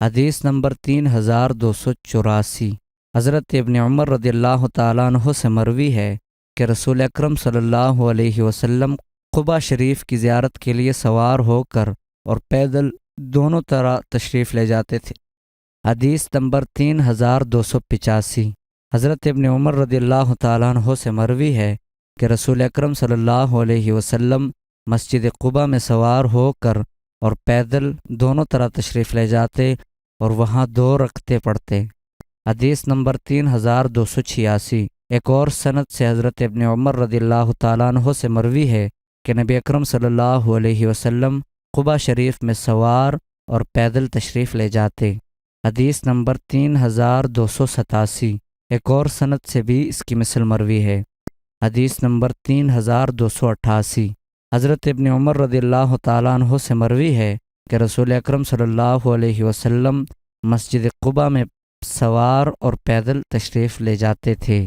حدیث نمبر 3284، حضرت ابن عمر رضی اللہ تعالیٰ عنہ سے مروی ہے کہ رسول اکرم صلی اللہ علیہ وسلم قباء شریف کی زیارت کے لیے سوار ہو کر اور پیدل دونوں طرح تشریف لے جاتے تھے۔ حدیث نمبر 3285، حضرت ابن عمر رضی اللہ تعالیٰ عنہ سے مروی ہے کہ رسول اکرم صلی اللہ علیہ وسلم مسجد قباء میں سوار ہو کر اور پیدل دونوں طرح تشریف لے جاتے اور وہاں 2 رکعتیں پڑھتے۔ حدیث نمبر 3286، ایک اور سند سے حضرت ابن عمر رضی اللہ تعالیٰ عنہ سے مروی ہے کہ نبی اکرم صلی اللہ علیہ وسلم قباء شریف میں سوار اور پیدل تشریف لے جاتے۔ حدیث نمبر 3287، ایک اور سند سے بھی اس کی مثل مروی ہے۔ حدیث نمبر 3288، حضرت ابن عمر رضی اللہ تعالیٰ عنہ سے مروی ہے کہ رسول اکرم صلی اللہ علیہ وسلم مسجد قباء میں سوار اور پیدل تشریف لے جاتے تھے۔